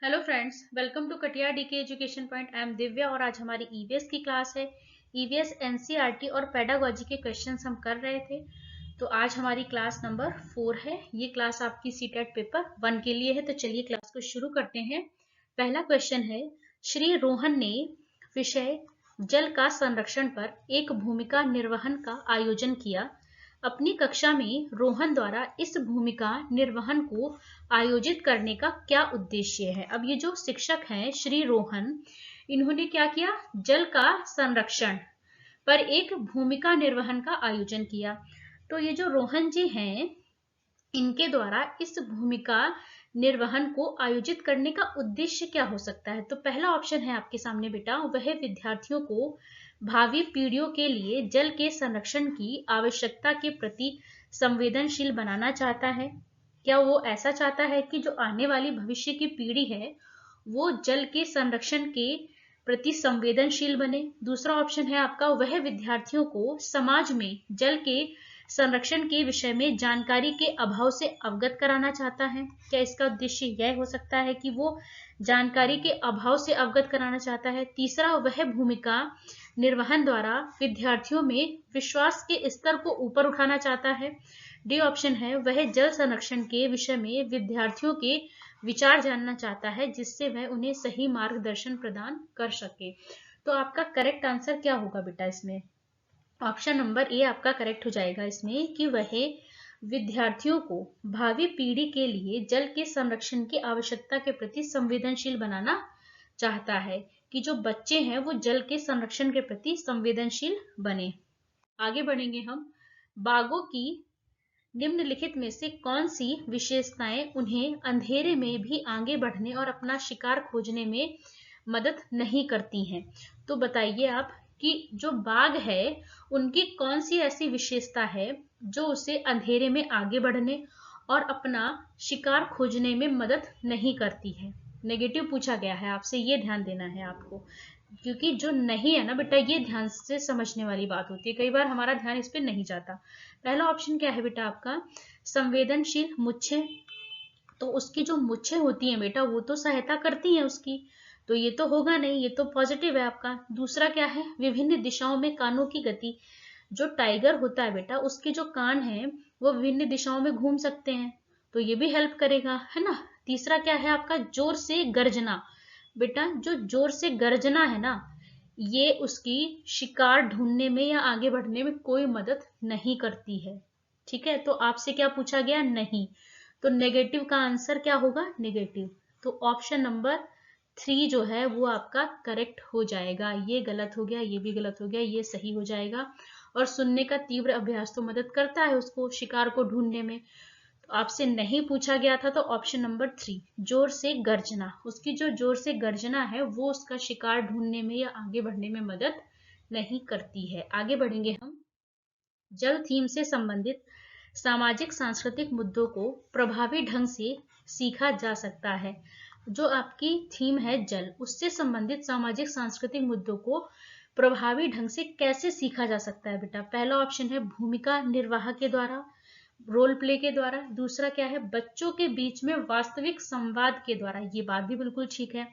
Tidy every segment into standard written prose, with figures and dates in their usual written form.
Hello friends, welcome to Katiya DK education point. I am Divya और आज हमारी ईवीएस की क्लास है। ईवीएस एनसीईआरटी और पेडागोजी के क्वेश्चंस हम कर रहे थे। तो आज हमारी क्लास नंबर 4 है। ये क्लास आपकी सीटेट पेपर 1 के लिए है। तो चलिए क्लास को शुरू करते हैं। पहला क्वेश्चन है, श्री रोहन ने विषय जल का संरक्षण पर एक भूमिका निर्वहन का आयोजन किया। अपनी कक्षा में रोहन द्वारा इस भूमिका निर्वहन को आयोजित करने का क्या उद्देश्य है। अब ये जो शिक्षक हैं श्री रोहन, इन्होंने क्या किया, जल का संरक्षण पर एक भूमिका निर्वहन का आयोजन किया। तो ये जो रोहन जी हैं, इनके द्वारा इस भूमिका निर्वहन को आयोजित करने का उद्देश्य क्या हो सकता है। तो पहला ऑप्शन है आपके सामने बेटा, वह विद्यार्थियों को भावी पीढ़ियों के लिए जल के संरक्षण की आवश्यकता के प्रति संवेदनशील बनाना चाहता है। क्या वो ऐसा चाहता है कि जो आने वाली भविष्य की पीढ़ी है वो जल के संरक्षण के प्रति संवेदनशील बने। दूसरा ऑप्शन है आपका, वह विद्यार्थियों को समाज में जल के संरक्षण के विषय में जानकारी के अभाव से अवगत कराना चाहता है। क्या इसका उद्देश्य यह हो सकता है कि वो जानकारी के अभाव से अवगत कराना चाहता है। तीसरा, वह भूमिका निर्वहन द्वारा विद्यार्थियों में विश्वास के स्तर को ऊपर उठाना चाहता है। डी ऑप्शन है, वह जल संरक्षण के विषय में विद्यार्थियों के विचार जानना चाहता है जिससे वह उन्हें सही मार्गदर्शन प्रदान कर सके। तो आपका करेक्ट आंसर क्या होगा बेटा इसमें? ऑप्शन नंबर ए आपका करेक्ट हो जाएगा इसमें कि वह विद्यार्थियों को भावी पीढ़ी के लिए जल के संरक्षण की आवश्यकता के प्रति संवेदनशील बनाना चाहता है, कि जो बच्चे हैं वो जल के संरक्षण के प्रति संवेदनशील बने। आगे बढ़ेंगे हम। बाघों की निम्नलिखित में से कौन सी विशेषताएं उन्हें अंधेरे में भी आगे बढ़ने और अपना शिकार खोजने में मदद नहीं करती हैं। तो बताइए आप कि जो बाघ है उनकी कौन सी ऐसी विशेषता है जो उसे अंधेरे में आगे बढ़ने और अपना शिकार खोजने में मदद नहीं करती है। नेगेटिव पूछा गया है आपसे, ये ध्यान देना है आपको, क्योंकि जो नहीं है ना बेटा, ये ध्यान से समझने वाली बात होती है। कई बार हमारा ध्यान इस पे नहीं जाता। पहला ऑप्शन क्या है बेटा आपका, संवेदनशील मुच्छें। तो उसकी जो मुच्छें होती हैं बेटा वो तो सहायता करती हैं उसकी, तो ये तो होगा नहीं, ये तो पॉजिटिव है आपका। दूसरा क्या है, विभिन्न दिशाओं में कानों की गति। जो टाइगर होता है बेटा उसके जो कान हैं वो विभिन्न दिशाओं में घूम सकते हैं, तो ये भी हेल्प करेगा, है ना। तीसरा क्या है आपका, जोर से गर्जना। बेटा जो जोर से गर्जना है ना, ये उसकी शिकार ढूंढने में या आगे बढ़ने में कोई मदद नहीं करती है। ठीक है, तो आपसे क्या पूछा गया, नहीं। तो नेगेटिव का आंसर क्या होगा, नेगेटिव। तो ऑप्शन नंबर 3 जो है वो आपका करेक्ट हो जाएगा। ये गलत हो गया, ये भी गलत हो गया, ये सही हो जाएगा। और सुनने का तीव्र अभ्यास तो मदद करता है उसको शिकार को ढूंढने में। तो आपसे नहीं पूछा गया था, तो ऑप्शन नंबर 3 जोर से गर्जना, उसकी जो जोर से गर्जना है वो उसका शिकार ढूंढने में या आगे बढ़ने में मदद नहीं करती है। आगे बढ़ेंगे हम। जल थीम से संबंधित सामाजिक सांस्कृतिक मुद्दों को प्रभावी ढंग से सीखा जा सकता है। जो आपकी थीम है जल, उससे संबंधित सामाजिक सांस्कृतिक मुद्दों को प्रभावी ढंग से कैसे सीखा जा सकता है बेटा। पहला ऑप्शन है भूमिका निर्वाह के द्वारा, रोल प्ले के द्वारा। दूसरा क्या है, बच्चों के बीच में वास्तविक संवाद के द्वारा। ये बात भी बिल्कुल ठीक है,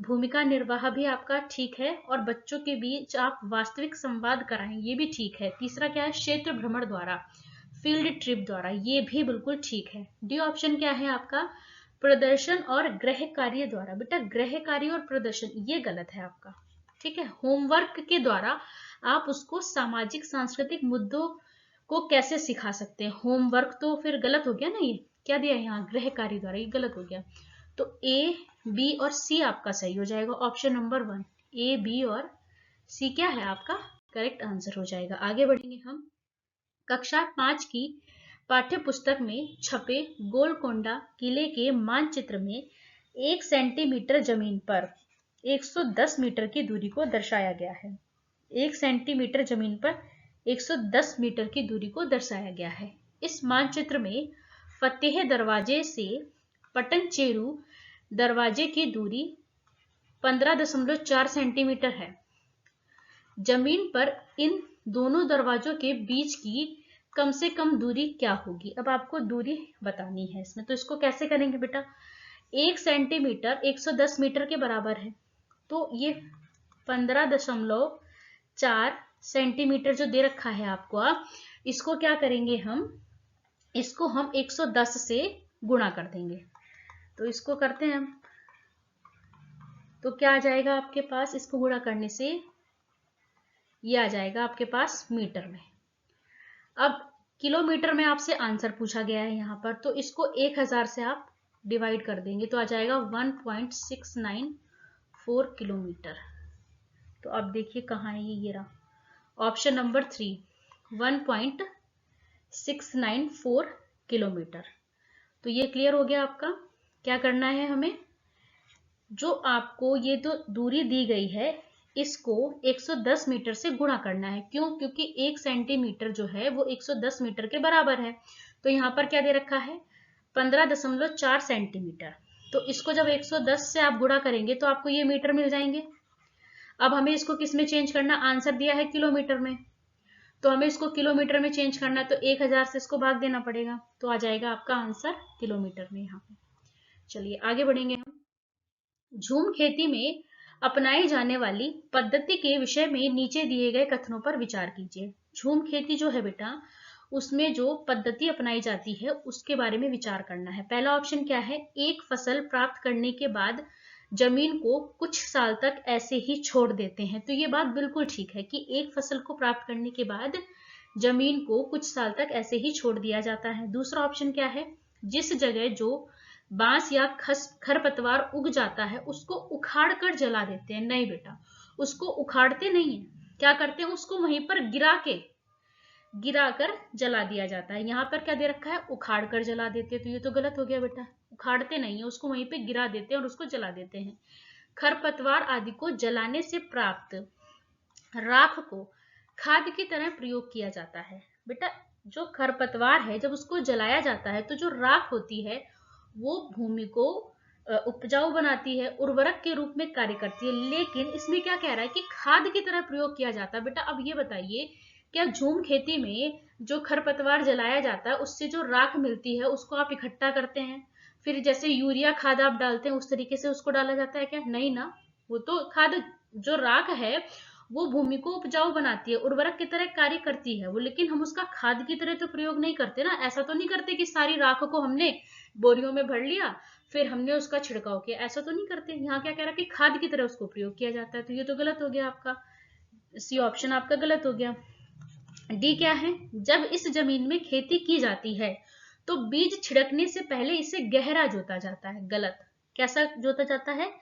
भूमिका निर्वाह भी आपका ठीक है, और बच्चों के बीच आप वास्तविक संवाद कराएं, ये भी ठीक है। तीसरा क्या है, क्षेत्र भ्रमण द्वारा, फील्ड ट्रिप द्वारा, ये भी बिल्कुल ठीक है। डी ऑप्शन क्या है आपका, प्रदर्शन और गृह कार्य द्वारा। बेटा गृह कार्य और प्रदर्शन ये गलत है आपका। ठीक है, होमवर्क के द्वारा आप उसको सामाजिक सांस्कृतिक मुद्दों को कैसे सिखा सकते हैं। होमवर्क तो फिर गलत हो गया ना, ये क्या दिया यहाँ, गृह कार्य द्वारा, ये गलत हो गया। तो ए, बी और सी आपका सही हो जाएगा। ऑप्शन नंबर 1 ए, बी और सी क्या है आपका करेक्ट आंसर हो जाएगा। आगे बढ़ेंगे हम। कक्षा 5 की पाठ्य पुस्तक में छपे गोलकोंडा किले के मानचित्र में 1 सेंटीमीटर जमीन पर 110 मीटर की दूरी को दर्शाया गया है। 1 सेंटीमीटर जमीन पर 110 मीटर की दूरी को दर्शाया गया है। इस मानचित्र में फतेह दरवाजे से पटनचेरू दरवाजे की दूरी 15.4 सेंटीमीटर है। जमीन पर इन दोनों दरवाजों के बीच की कम से कम दूरी क्या होगी। अब आपको दूरी बतानी है इसमें, तो इसको कैसे करेंगे बेटा, 1 सेंटीमीटर 110 मीटर के बराबर है। तो ये 15.4 सेंटीमीटर जो दे रखा है आपको, इसको क्या करेंगे हम, इसको हम 110 से गुणा कर देंगे। तो इसको करते हैं हम, तो क्या आ जाएगा आपके पास, इसको गुणा करने से ये आ जाएगा आपके पास मीटर में। अब किलोमीटर में आपसे आंसर पूछा गया है यहाँ पर, तो इसको 1000 से आप डिवाइड कर देंगे तो आ जाएगा 1.694 किलोमीटर। तो अब देखिए कहाँ है ये रहा, ऑप्शन नंबर 3, 1.694 किलोमीटर। तो ये क्लियर हो गया आपका। क्या करना है हमें, जो आपको ये तो दूरी दी गई है इसको 110 मीटर से गुणा करना है। क्यों? क्योंकि 1 सेंटीमीटर जो है वो 110 मीटर के बराबर है। तो यहाँ पर क्या दे रखा है, 15.4 सेंटीमीटर। तो इसको जब 110 से आप गुणा करेंगे तो आपको ये मीटर मिल जाएंगे। अब हमें इसको किस में चेंज करना, आंसर दिया है किलोमीटर में, तो हमें इसको किलोमीटर में चेंज करना है, तो 1000 से इसको भाग देना पड़ेगा, तो आ जाएगा आपका आंसर किलोमीटर में यहाँ पे। चलिए आगे बढ़ेंगे हम। झूम खेती में अपनाई जाने वाली पद्धति के विषय में नीचे दिए गए कथनों पर विचार कीजिए। झूम खेती जो है बेटा, उसमें जो पद्धति अपनाई जाती है उसके बारे में विचार करना है। पहला ऑप्शन क्या है, एक फसल प्राप्त करने के बाद जमीन को कुछ साल तक ऐसे ही छोड़ देते हैं। तो ये बात बिल्कुल ठीक है कि एक फसल को प्राप्त करने के बाद जमीन को कुछ साल तक ऐसे ही छोड़ दिया जाता है। दूसरा ऑप्शन क्या है, जिस जगह जो बांस या खरपतवार उग जाता है उसको उखाड़ कर जला देते हैं। नहीं बेटा, उसको उखाड़ते नहीं है, क्या करते हैं, उसको वहीं पर गिरा कर जला दिया जाता है। यहाँ पर क्या दे रखा है, उखाड़ कर जला देते हैं, तो ये तो गलत हो गया बेटा, उखाड़ते नहीं है, उसको वहीं पे गिरा देते हैं और उसको जला देते हैं। खरपतवार आदि को जलाने से प्राप्त राख को खाद की तरह प्रयोग किया जाता है। बेटा जो खरपतवार है जब उसको जलाया जाता है तो जो राख होती है वो भूमि को उपजाऊ बनाती है, उर्वरक के रूप में कार्य करती है। लेकिन इसमें क्या कह रहा है कि खाद की तरह प्रयोग किया जाता है। बेटा अब ये बताइए, क्या झूम खेती में जो खरपतवार जलाया जाता है उससे जो राख मिलती है उसको आप इकट्ठा करते हैं, फिर जैसे यूरिया खाद आप डालते हैं उस तरीके से उसको डाला जाता है क्या? नहीं ना, वो तो खाद, जो राख है वो भूमि को उपजाऊ बनाती है, उर्वरक की तरह कार्य करती है वो, लेकिन हम उसका खाद की तरह तो प्रयोग नहीं करते ना। ऐसा तो नहीं करते कि सारी राख को हमने बोरियों में भर लिया फिर हमने उसका छिड़काव किया, ऐसा तो नहीं करते। यहाँ क्या कह रहा है कि खाद की तरह उसको प्रयोग किया जाता है, तो ये तो गलत हो गया आपका, सी ऑप्शन आपका गलत हो गया। डी क्या है, जब इस जमीन में खेती की जाती है तो बीज छिड़कने से पहले इसे गहरा जोता जाता है। गलत, कैसा जोता जाता है,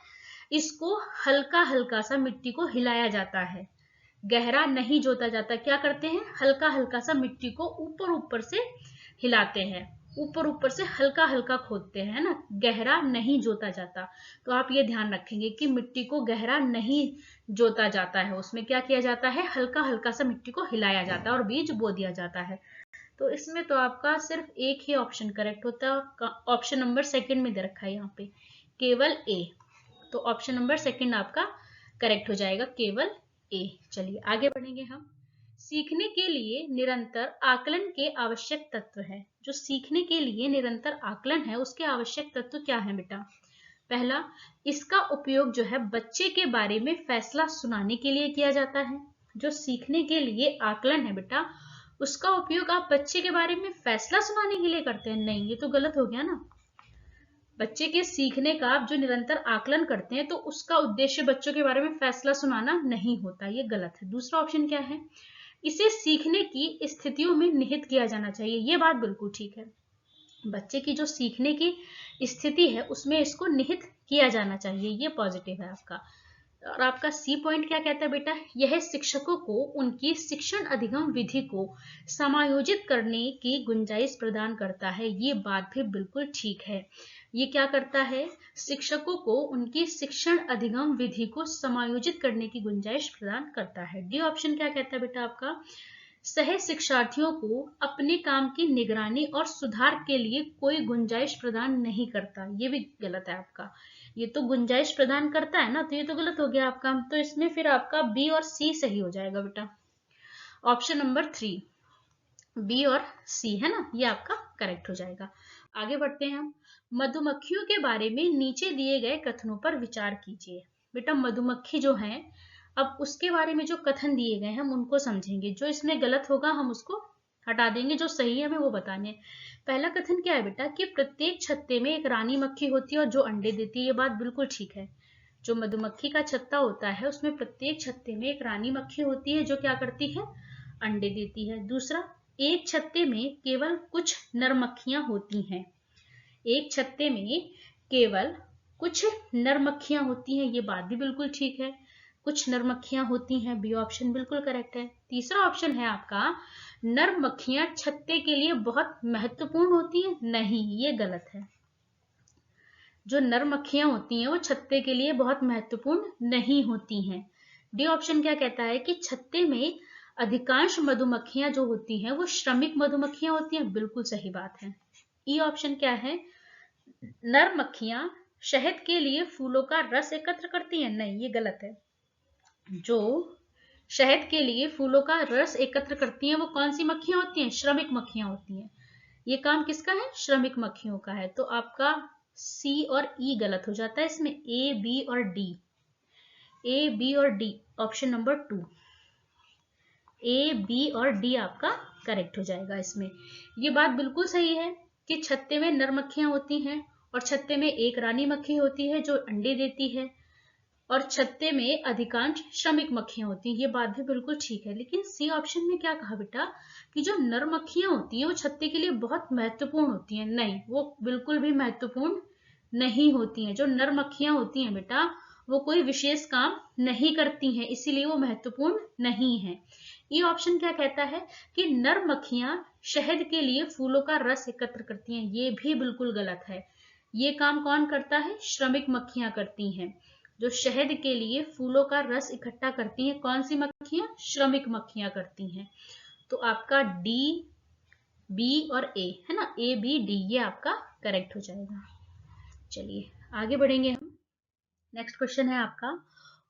इसको हल्का हल्का सा मिट्टी को हिलाया जाता है, गहरा नहीं जोता जाता। क्या करते हैं, हल्का हल्का सा मिट्टी को ऊपर ऊपर से हिलाते हैं, ऊपर ऊपर से हल्का हल्का खोदते हैं ना, गहरा नहीं जोता जाता। तो आप ये ध्यान रखेंगे कि मिट्टी को गहरा नहीं जोता जाता है, उसमें क्या किया जाता है, हल्का हल्का सा मिट्टी को हिलाया जाता है और बीज बो दिया जाता है। तो इसमें तो आपका सिर्फ एक ही ऑप्शन करेक्ट होता है, ऑप्शन नंबर सेकंड में दे रखा है यहाँ पे केवल ए। तो ऑप्शन नंबर सेकंड आपका करेक्ट हो जाएगा, केवल ए। चलिए आगे बढ़ेंगे हम। सीखने के लिए निरंतर आकलन के आवश्यक तत्व है। जो सीखने के लिए निरंतर आकलन है उसके आवश्यक तत्व क्या है बेटा? पहला, इसका उपयोग जो है बच्चे के बारे में फैसला सुनाने के लिए किया जाता है। जो सीखने के लिए आकलन है बेटा उसका उपयोग आप बच्चे के बारे में फैसला सुनाने के लिए करते हैं। नहीं, ये तो गलत हो गया ना। बच्चे के सीखने का आप जो निरंतर आकलन करते हैं तो उसका उद्देश्य बच्चों के बारे में फैसला सुनाना नहीं होता, ये गलत है। दूसरा ऑप्शन क्या है, इसे सीखने की स्थितियों में निहित किया जाना चाहिए। ये बात बिल्कुल ठीक है, बच्चे की जो सीखने की स्थिति है उसमें इसको निहित किया जाना चाहिए, ये पॉजिटिव है आपका। और आपका सी पॉइंट क्या कहता है बेटा, यह शिक्षकों को उनकी शिक्षण अधिगम विधि को समायोजित करने की गुंजाइश प्रदान करता है। ये बात भी बिल्कुल ठीक है, ये क्या करता है, शिक्षकों को उनकी शिक्षण अधिगम विधि को समायोजित करने की गुंजाइश प्रदान करता है। डी ऑप्शन क्या कहता है बेटा आपका, सह शिक्षार्थियों को अपने काम की निगरानी और सुधार के लिए कोई गुंजाइश प्रदान नहीं करता। ये भी गलत है आपका, ये तो गुंजाइश प्रदान करता है ना, तो ये तो गलत हो गया आपका। तो इसमें फिर आपका बी और सी सही हो जाएगा बेटा, ऑप्शन नंबर 3 बी और सी है ना, ये आपका करेक्ट हो जाएगा। आगे बढ़ते हैं हम। मधुमक्खियों के बारे में नीचे दिए गए कथनों पर विचार कीजिए। बेटा मधुमक्खी जो है, अब उसके बारे में जो कथन दिए गए हैं हम उनको समझेंगे। जो इसमें गलत होगा हम उसको हटा देंगे, जो सही है हमें वो बताने। पहला कथन क्या है बेटा कि प्रत्येक छत्ते में एक रानी मक्खी होती है और जो अंडे देती है। ये बात बिल्कुल ठीक है। जो मधुमक्खी का छत्ता होता है उसमें प्रत्येक छत्ते में एक रानी मक्खी होती है जो क्या करती है, अंडे देती है। दूसरा, एक छत्ते में केवल कुछ नर मक्खियां होती हैं। एक छत्ते में केवल कुछ नर मक्खियां होती हैं, ये बात भी बिल्कुल ठीक है। कुछ नर मक्खियां होती हैं, बी ऑप्शन बिल्कुल करेक्ट है। तीसरा ऑप्शन है आपका, नर मक्खियां छत्ते के लिए बहुत महत्वपूर्ण होती हैं। नहीं, ये गलत है। जो नर मक्खियां होती हैं वो छत्ते के लिए बहुत महत्वपूर्ण नहीं होती हैं। डी ऑप्शन क्या कहता है कि छत्ते में अधिकांश मधुमक्खियां जो होती हैं वो श्रमिक मधुमक्खियां होती हैं। बिल्कुल सही बात है। ई ऑप्शन क्या है, नर मक्खियां शहद के लिए फूलों का रस एकत्र करती हैं। नहीं, ये गलत है। जो शहद के लिए फूलों का रस एकत्र करती हैं वो कौन सी मक्खियां होती हैं, श्रमिक मक्खियां होती हैं। ये काम किसका है, श्रमिक मक्खियों का है। तो आपका सी और ई गलत हो जाता है इसमें। ए बी और डी, ए बी और D, option number 2, A B और डी आपका करेक्ट हो जाएगा इसमें। ये बात बिल्कुल सही है कि छत्ते में नर मक्खियां होती हैं और छत्ते में एक रानी मक्खी होती है जो अंडे देती है, और छत्ते में अधिकांश श्रमिक मक्खियां होती हैं। ये बात भी बिल्कुल ठीक है। लेकिन सी ऑप्शन में क्या कहा बेटा कि जो नर मक्खियां होती हैं वो छत्ते के लिए बहुत महत्वपूर्ण होती हैं। नहीं, वो बिल्कुल भी महत्वपूर्ण नहीं होती हैं। जो नर मक्खियां होती हैं बेटा वो कोई विशेष काम नहीं करती हैं, इसीलिए वो महत्वपूर्ण नहीं है। ये ऑप्शन क्या कहता है कि नर मक्खियां शहद के लिए फूलों का रस एकत्र करती हैं। ये भी बिल्कुल गलत है। ये काम कौन करता है, श्रमिक मक्खियां करती हैं। जो शहद के लिए फूलों का रस इकट्ठा करती हैं, कौन सी मक्खियां, श्रमिक मक्खियां करती हैं। तो आपका डी, बी और ए है ना, ए बी डी, ये आपका करेक्ट हो जाएगा। चलिए आगे बढ़ेंगे हम। नेक्स्ट क्वेश्चन है आपका,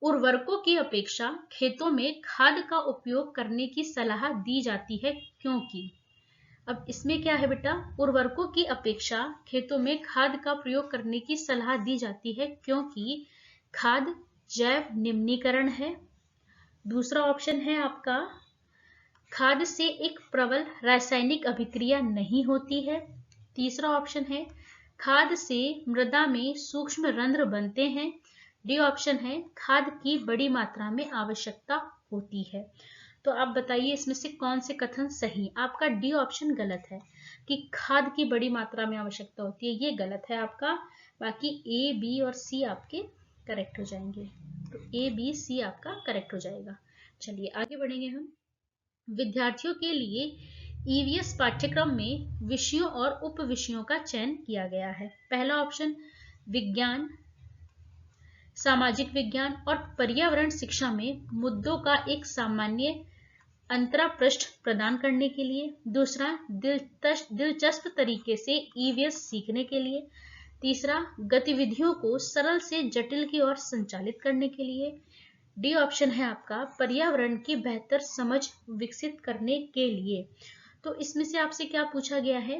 उर्वरकों की अपेक्षा खेतों में खाद का उपयोग करने की सलाह दी जाती है क्योंकि। अब इसमें क्या है बेटा, उर्वरकों की अपेक्षा खेतों में खाद का प्रयोग करने की सलाह दी जाती है क्योंकि खाद जैव निम्नीकरण है। दूसरा ऑप्शन है आपका, खाद से एक प्रबल रासायनिक अभिक्रिया नहीं होती है। तीसरा ऑप्शन है, खाद से मृदा में सूक्ष्म रंध्र बनते हैं। डी ऑप्शन है, खाद की बड़ी मात्रा में आवश्यकता होती है। तो आप बताइए इसमें से कौन से कथन सही। आपका डी ऑप्शन गलत है कि खाद की बड़ी मात्रा में आवश्यकता होती है, ये गलत है आपका। बाकी ए बी और सी आपके करेक्ट हो जाएंगे। तो ए बी सी आपका करेक्ट हो जाएगा। चलिए आगे बढ़ेंगे हम। विद्यार्थियों के लिए ईवीएस पाठ्यक्रम में विषयों और उप विषयों का चयन किया गया है। पहला ऑप्शन, विज्ञान, सामाजिक विज्ञान और पर्यावरण शिक्षा में मुद्दों का एक सामान्य अंतरापृष्ठ प्रदान करने के लिए। दूसरा, दिलचस्प तरीके से ईवीएस सीखने के लिए। तीसरा, गतिविधियों को सरल से जटिल की ओर संचालित करने के लिए। डी ऑप्शन है आपका, पर्यावरण की बेहतर समझ विकसित करने के लिए। तो इसमें से आपसे क्या पूछा गया है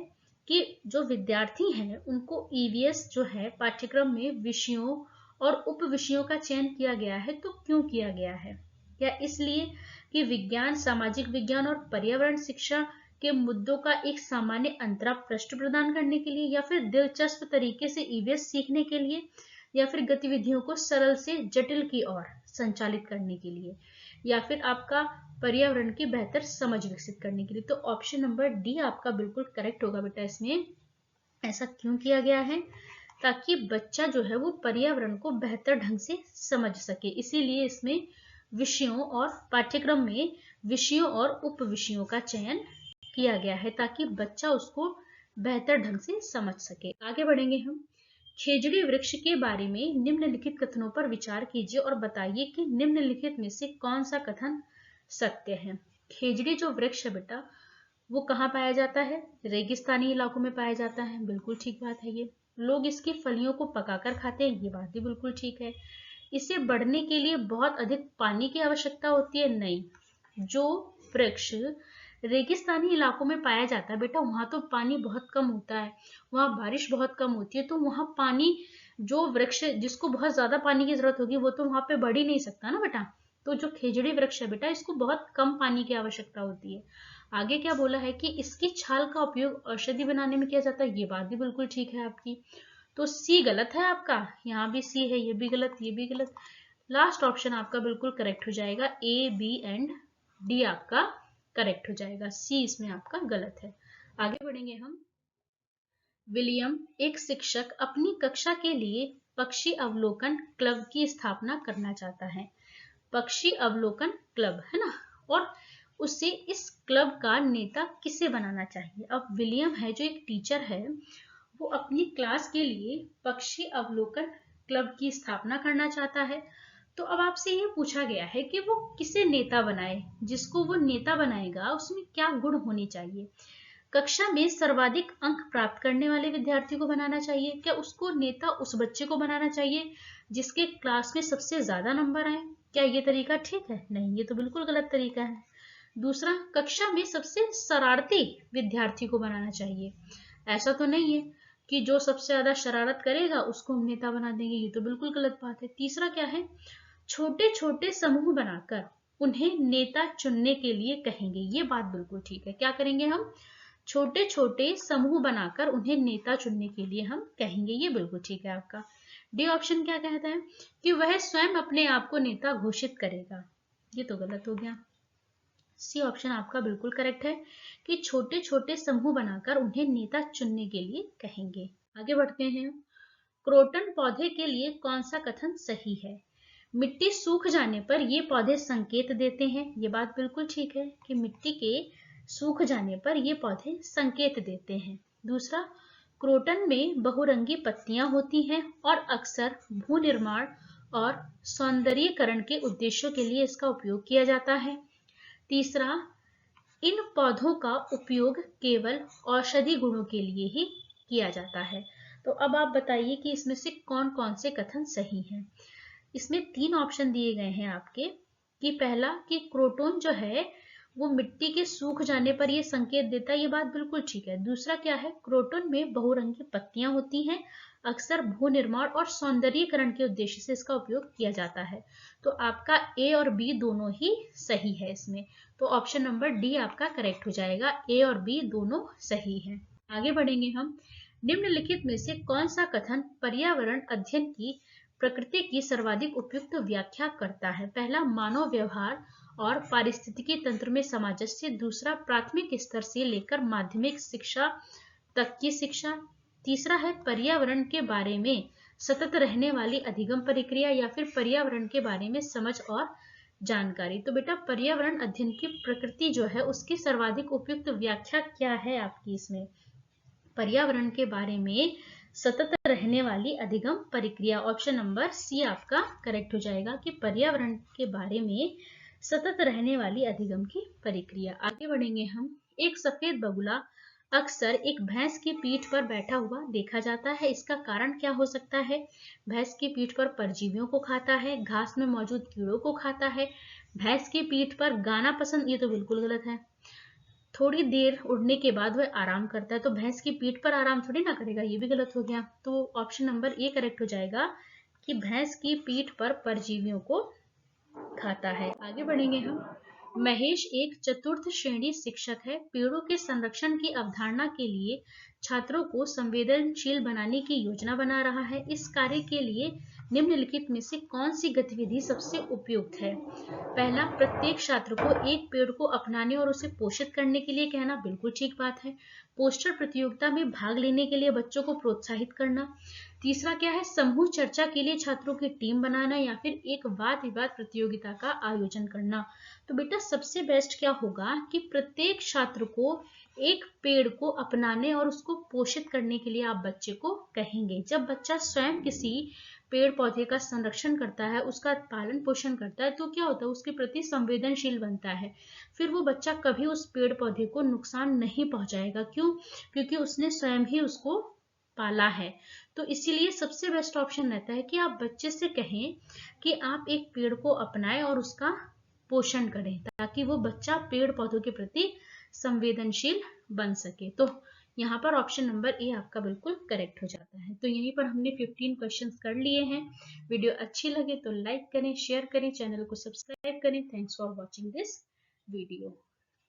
कि जो विद्यार्थी हैं उनको ईवीएस जो है पाठ्यक्रम में विषयों और उप विषयों का चयन किया गया है, तो क्यों किया गया है। क्या इसलिए कि विज्ञान, सामाजिक विज्ञान और पर्यावरण शिक्षा के मुद्दों का एक सामान्य अंतरापृष्ठ प्रदान करने के लिए, या फिर दिलचस्प तरीके से ईवीएस सीखने के लिए, या फिर गतिविधियों को सरल से जटिल की ओर संचालित करने के लिए, या फिर आपका पर्यावरण की बेहतर समझ विकसित करने के लिए। तो ऑप्शन नंबर डी आपका बिल्कुल करेक्ट होगा बेटा। इसमें ऐसा क्यों किया गया है, ताकि बच्चा जो है वो पर्यावरण को बेहतर ढंग से समझ सके। इसीलिए इसमें विषयों और पाठ्यक्रम में विषयों और उप विषयों का चयन किया गया है ताकि बच्चा उसको बेहतर ढंग से समझ सके। आगे बढ़ेंगे हम। खेजड़ी वृक्ष के बारे में निम्नलिखित कथनों पर विचार कीजिए और बताइए कि निम्नलिखित में से कौन सा कथन सत्य है। खेजड़ी जो वृक्ष है बेटा वो कहाँ पाया जाता है, रेगिस्तानी इलाकों में पाया जाता है। बिल्कुल ठीक बात है ये। लोग इसकी फलियों को पकाकर खाते हैं, ये बात भी बिल्कुल ठीक है। इसे बढ़ने के लिए बहुत अधिक पानी की आवश्यकता होती है। नहीं, जो वृक्ष रेगिस्तानी इलाकों में पाया जाता है बेटा, वहां तो पानी बहुत कम होता है, वहां बारिश बहुत कम होती है, तो वहां पानी, जो वृक्ष जिसको बहुत ज्यादा पानी की जरूरत होगी वो तो वहां पे बढ़ ही नहीं सकता ना बेटा। तो जो खेजड़ी वृक्ष है बेटा, इसको बहुत कम पानी की आवश्यकता होती है। आगे क्या बोला है कि इसकी छाल का उपयोग औषधि बनाने में किया जाता है, ये बात भी बिल्कुल ठीक है आपकी। तो सी गलत है आपका, यहाँ भी सी है, ये भी गलत, ये भी गलत। लास्ट ऑप्शन आपका बिल्कुल करेक्ट हो जाएगा, ए बी एंड डी आपका करेक्ट हो जाएगा, सी इसमें आपका गलत है। आगे बढ़ेंगे हम। विलियम एक शिक्षक अपनी कक्षा के लिए पक्षी अवलोकन क्लब की स्थापना करना चाहता है। पक्षी अवलोकन क्लब है ना, और उसे इस क्लब का नेता किसे बनाना चाहिए। अब विलियम है जो एक टीचर है, वो अपनी क्लास के लिए पक्षी अवलोकन क्लब की स्थापना करना चाहता है। तो अब आपसे ये पूछा गया है कि वो किसे नेता बनाए, जिसको वो नेता बनाएगा उसमें क्या गुण होने चाहिए। कक्षा में सर्वाधिक अंक प्राप्त करने वाले विद्यार्थी को बनाना चाहिए, क्या उसको नेता उस बच्चे को बनाना चाहिए जिसके क्लास में सबसे ज्यादा नंबर आए। क्या ये तरीका ठीक है? नहीं, ये तो बिल्कुल गलत तरीका है। दूसरा, कक्षा में सबसे शरारती विद्यार्थी को बनाना चाहिए। ऐसा तो नहीं है कि जो सबसे ज्यादा शरारत करेगा उसको हम नेता बना देंगे, ये तो बिल्कुल गलत बात है। तीसरा क्या है, छोटे छोटे समूह बनाकर उन्हें नेता चुनने के लिए कहेंगे, ये बात बिल्कुल ठीक है। क्या करेंगे हम? छोटे छोटे समूह बनाकर उन्हें नेता चुनने के लिए हम कहेंगे, ये बिल्कुल ठीक है आपका। डी ऑप्शन क्या कहता है कि वह स्वयं अपने आप को नेता घोषित करेगा, ये तो गलत हो गया। सी ऑप्शन आपका बिल्कुल करेक्ट है कि छोटे छोटे समूह बनाकर उन्हें नेता चुनने के लिए कहेंगे। आगे बढ़ते हैं। क्रोटन पौधे के लिए कौन सा कथन सही है। मिट्टी सूख जाने पर ये पौधे संकेत देते हैं, ये बात बिल्कुल ठीक है कि मिट्टी के सूख जाने पर ये पौधे संकेत देते हैं। दूसरा, क्रोटन में बहुरंगी पत्तियां होती हैं और अक्सर भू निर्माण और सौंदर्यीकरण के उद्देश्यों के लिए इसका उपयोग किया जाता है। तीसरा, इन पौधों का उपयोग केवल औषधि गुणों के लिए ही किया जाता है। तो अब आप बताइए कि इसमें से कौन कौन से कथन सही हैं। इसमें 3 ऑप्शन दिए गए हैं आपके, कि पहला कि क्रोटोन जो है वो मिट्टी के सूख जाने पर ये संकेत देता है, ये बात बिल्कुल ठीक है। दूसरा क्या है, क्रोटोन में बहुरंगी पत्तियां होती हैं, अक्सर भू निर्माण और सौंदर्यीकरण के उद्देश्य से इसका उपयोग किया जाता है। तो आपका ए और बी दोनों ही सही है इसमें, तो ऑप्शन नंबर डी आपका करेक्ट हो जाएगा, ए और बी दोनों सही है। आगे बढ़ेंगे हम। निम्नलिखित में से कौन सा कथन पर्यावरण अध्ययन की प्रकृति की सर्वाधिक उपयुक्त व्याख्या करता है। पहला, मानव व्यवहार और पारिस्थितिकी तंत्र में सामंजस्य। दूसरा, प्राथमिक स्तर से लेकर माध्यमिक शिक्षा तक की शिक्षा। तीसरा है पर्यावरण के बारे में सतत रहने वाली अधिगम प्रक्रिया, या फिर पर्यावरण के बारे में समझ और जानकारी। तो बेटा पर्यावरण अध्ययन की प्रकृति जो है उसकी सर्वाधिक उपयुक्त व्याख्या क्या है आपकी इसमें। पर्यावरण के बारे में सतत रहने वाली अधिगम प्रक्रिया, ऑप्शन नंबर सी आपका करेक्ट हो जाएगा कि पर्यावरण के बारे में सतत रहने वाली अधिगम की प्रक्रिया। आगे बढ़ेंगे हम। एक सफेद बगुला अक्सर एक भैंस की पीठ पर बैठा हुआ देखा जाता है, इसका कारण क्या हो सकता है। भैंस की पीठ पर परजीवियों को खाता है, घास में मौजूद कीड़ों को खाता है, भैंस की पीठ पर गाना पसंद, ये तो बिल्कुल गलत है। थोड़ी देर उड़ने के बाद वह आराम करता है, तो भैंस की पीठ पर आराम थोड़ी ना करेगा, ये भी गलत हो गया। तो ऑप्शन नंबर ए करेक्ट हो जाएगा कि भैंस की पीठ पर परजीवियों को खाता है। आगे बढ़ेंगे हम। महेश एक चतुर्थ श्रेणी शिक्षक है, पेड़ों के संरक्षण की अवधारणा के लिए छात्रों को संवेदनशील बनाने की योजना बना रहा है। इस कार्य के लिए निम्नलिखित में से कौन सी गतिविधि सबसे उपयुक्त है। पहला, प्रत्येक छात्र को एक पेड़ को अपनाने और उसे पोषित करने के लिए कहना, बिल्कुल ठीक बात है। पोस्टर प्रतियोगिता में भाग लेने के लिए बच्चों को प्रोत्साहित करना। तीसरा क्या है, समूह चर्चा के लिए छात्रों की टीम बनाना, या फिर एक वाद विवाद प्रतियोगिता का आयोजन करना। तो बेटा सबसे बेस्ट क्या होगा कि प्रत्येक छात्र को एक पेड़ को अपनाने और उसको पोषित करने के लिए आप बच्चे को कहेंगे। जब बच्चा स्वयं किसी पेड़ पौधे का संरक्षण करता है, उसका पालन पोषण करता है, तो क्या होता है, उसके प्रति संवेदनशील बनता है। फिर वो बच्चा कभी उस पेड़ पौधे को नुकसान नहीं पहुंचाएगा। क्यों? क्योंकि उसने स्वयं ही उसको पाला है। तो इसीलिए सबसे बेस्ट ऑप्शन रहता है कि आप बच्चे से कहें कि आप एक पेड़ को अपनाएं और उसका पोषण करें, ताकि वो बच्चा पेड़ पौधों के प्रति संवेदनशील बन सके। तो यहाँ पर ऑप्शन नंबर ए आपका बिल्कुल करेक्ट हो जाता है। तो यहीं पर हमने 15 क्वेश्चंस कर लिए हैं। वीडियो अच्छी लगे तो लाइक करें, शेयर करें, चैनल को सब्सक्राइब करें। Thanks for watching this video.